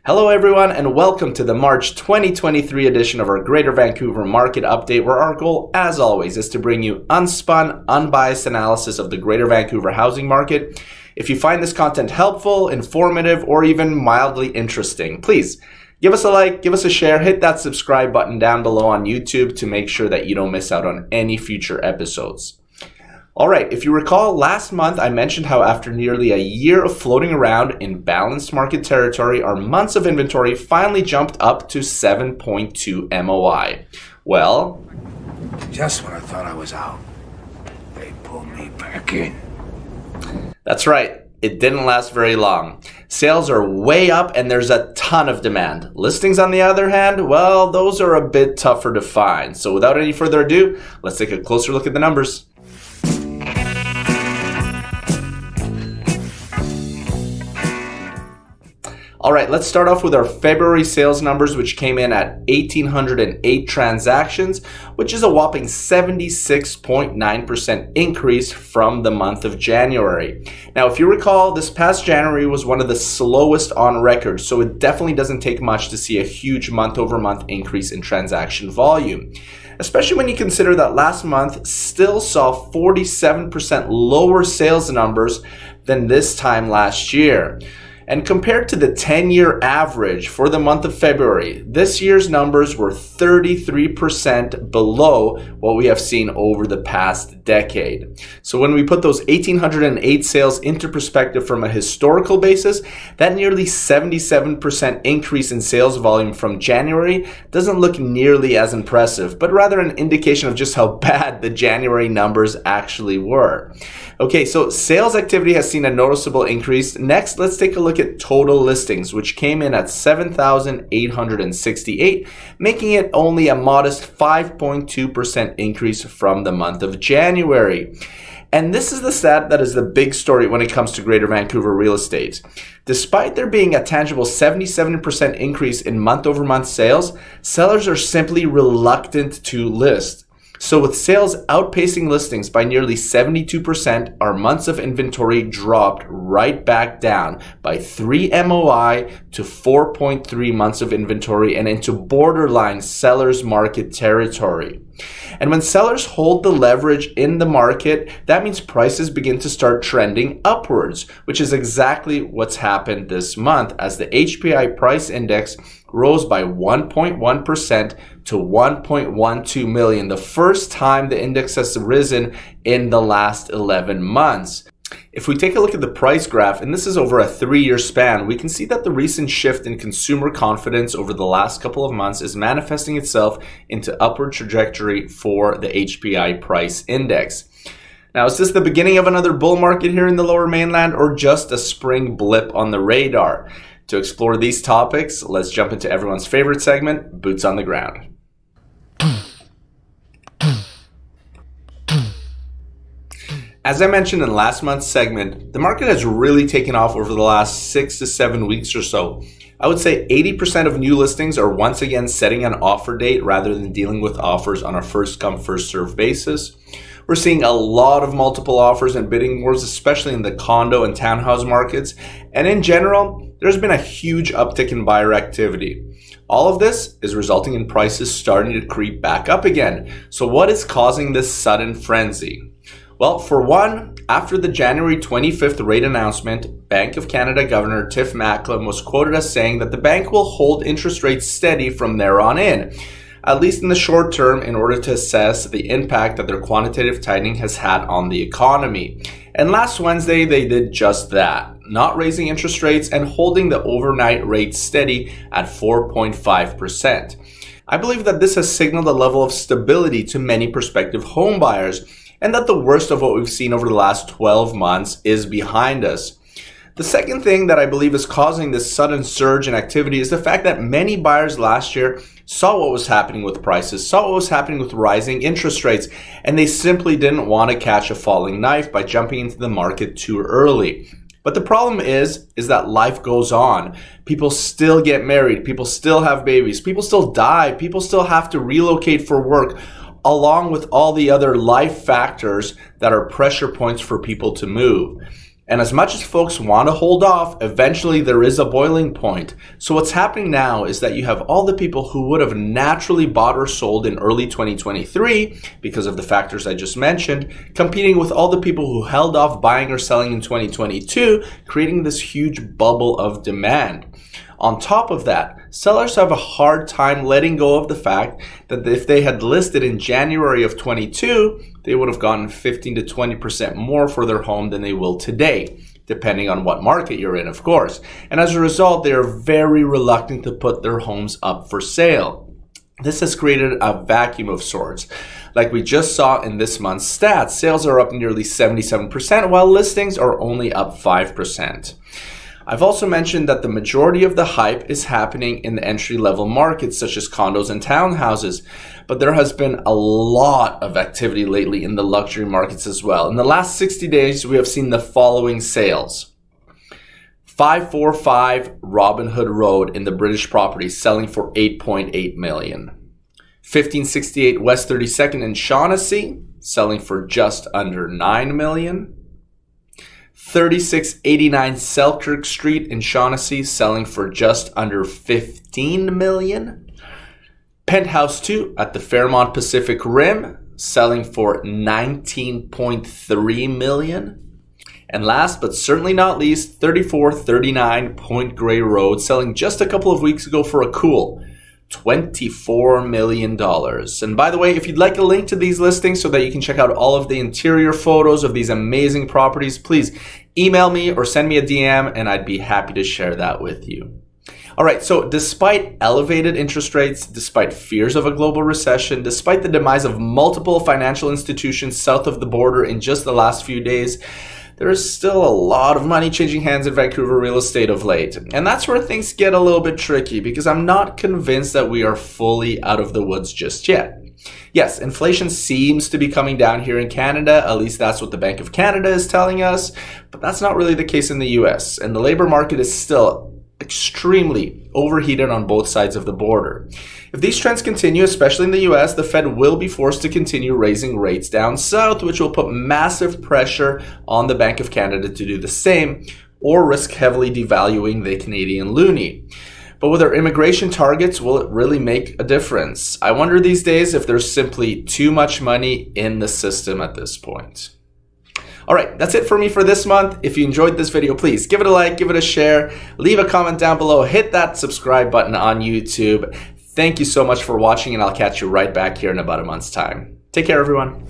Hello everyone and welcome to the March 2023 edition of our Greater Vancouver Market Update, where our goal, as always, is to bring you unspun, unbiased analysis of the Greater Vancouver housing market. If you find this content helpful, informative, or even mildly interesting, please give us a like, give us a share, hit that subscribe button down below on YouTube to make sure that you don't miss out on any future episodes. Alright, if you recall, last month I mentioned how after nearly a year of floating around in balanced market territory, our months of inventory finally jumped up to 7.2 MOI. Well, just when I thought I was out, they pulled me back in. That's right. It didn't last very long. Sales are way up and there's a ton of demand. Listings, on the other hand, well, those are a bit tougher to find. So without any further ado, let's take a closer look at the numbers. Alright, let's start off with our February sales numbers, which came in at 1,808 transactions, which is a whopping 76.9% increase from the month of January. Now, if you recall, this past January was one of the slowest on record, so it definitely doesn't take much to see a huge month-over-month increase in transaction volume. Especially when you consider that last month still saw 47% lower sales numbers than this time last year. And compared to the 10-year average for the month of February, this year's numbers were 33% below what we have seen over the past decade. So when we put those 1,808 sales into perspective from a historical basis, that nearly 77% increase in sales volume from January doesn't look nearly as impressive, but rather an indication of just how bad the January numbers actually were. Okay, so sales activity has seen a noticeable increase. Next, let's take a look at total listings, which came in at 7,868, making it only a modest 5.2% increase from the month of January. And this is the stat that is the big story when it comes to Greater Vancouver real estate. Despite there being a tangible 77% increase in month-over-month sales, sellers are simply reluctant to list. So with sales outpacing listings by nearly 72%, our months of inventory dropped right back down by 3 MOI to 4.3 months of inventory and into borderline seller's market territory. And when sellers hold the leverage in the market, that means prices begin to start trending upwards, which is exactly what's happened this month as the HPI price index rose by 1.1% to 1.12 million, the first time the index has risen in the last 11 months. If we take a look at the price graph, and this is over a 3-year span, we can see that the recent shift in consumer confidence over the last couple of months is manifesting itself into upward trajectory for the HPI price index. Now, is this the beginning of another bull market here in the Lower Mainland, or just a spring blip on the radar? To explore these topics, let's jump into everyone's favorite segment, Boots on the Ground. As I mentioned in last month's segment, the market has really taken off over the last 6 to 7 weeks or so. I would say 80% of new listings are once again setting an offer date rather than dealing with offers on a first-come, first-served basis. We're seeing a lot of multiple offers and bidding wars, especially in the condo and townhouse markets. And in general, there's been a huge uptick in buyer activity. All of this is resulting in prices starting to creep back up again. So what is causing this sudden frenzy? Well, for one, after the January 25th rate announcement, Bank of Canada Governor Tiff Macklem was quoted as saying that the bank will hold interest rates steady from there on in, at least in the short term, in order to assess the impact that their quantitative tightening has had on the economy. And last Wednesday, they did just that, not raising interest rates and holding the overnight rate steady at 4.5%. I believe that this has signaled a level of stability to many prospective home buyers, and that the worst of what we've seen over the last 12 months is behind us. The second thing that I believe is causing this sudden surge in activity is the fact that many buyers last year saw what was happening with prices, saw what was happening with rising interest rates, and they simply didn't want to catch a falling knife by jumping into the market too early. But the problem is that life goes on. People still get married, people still have babies, people still die, people still have to relocate for work, along with all the other life factors that are pressure points for people to move. And as much as folks want to hold off, eventually there is a boiling point. So what's happening now is that you have all the people who would have naturally bought or sold in early 2023 because of the factors I just mentioned, competing with all the people who held off buying or selling in 2022, creating this huge bubble of demand. On top of that, sellers have a hard time letting go of the fact that if they had listed in January of 22, they would have gotten 15 to 20% more for their home than they will today, depending on what market you're in, of course. And as a result, they are very reluctant to put their homes up for sale. This has created a vacuum of sorts. Like we just saw in this month's stats, sales are up nearly 77%, while listings are only up 5%. I've also mentioned that the majority of the hype is happening in the entry-level markets such as condos and townhouses, but there has been a lot of activity lately in the luxury markets as well. In the last 60 days, we have seen the following sales. 545 Robin Hood Road in the British property selling for $8.8 million. 1568 West 32nd in Shaughnessy selling for just under $9 million. 3689 Selkirk Street in Shaughnessy selling for just under $15 million. Penthouse 2 at the Fairmont Pacific Rim selling for $19.3 million. And last but certainly not least, 3439 Point Grey Road selling just a couple of weeks ago for a cool $24 million. And by the way, if you'd like a link to these listings so that you can check out all of the interior photos of these amazing properties, please email me or send me a DM and I'd be happy to share that with you. All right, so despite elevated interest rates, despite fears of a global recession, despite the demise of multiple financial institutions south of the border in just the last few days, there is still a lot of money changing hands in Vancouver real estate of late. And that's where things get a little bit tricky because I'm not convinced that we are fully out of the woods just yet. Yes, inflation seems to be coming down here in Canada, at least that's what the Bank of Canada is telling us, but that's not really the case in the US. And the labor market is still extremely overheated on both sides of the border. If these trends continue, especially in the US, the Fed will be forced to continue raising rates down south, which will put massive pressure on the Bank of Canada to do the same, or risk heavily devaluing the Canadian loonie. But with our immigration targets, will it really make a difference? I wonder these days if there's simply too much money in the system at this point. All right, that's it for me for this month. If you enjoyed this video, please give it a like, give it a share, leave a comment down below, hit that subscribe button on YouTube. Thank you so much for watching, and I'll catch you right back here in about a month's time. Take care, everyone.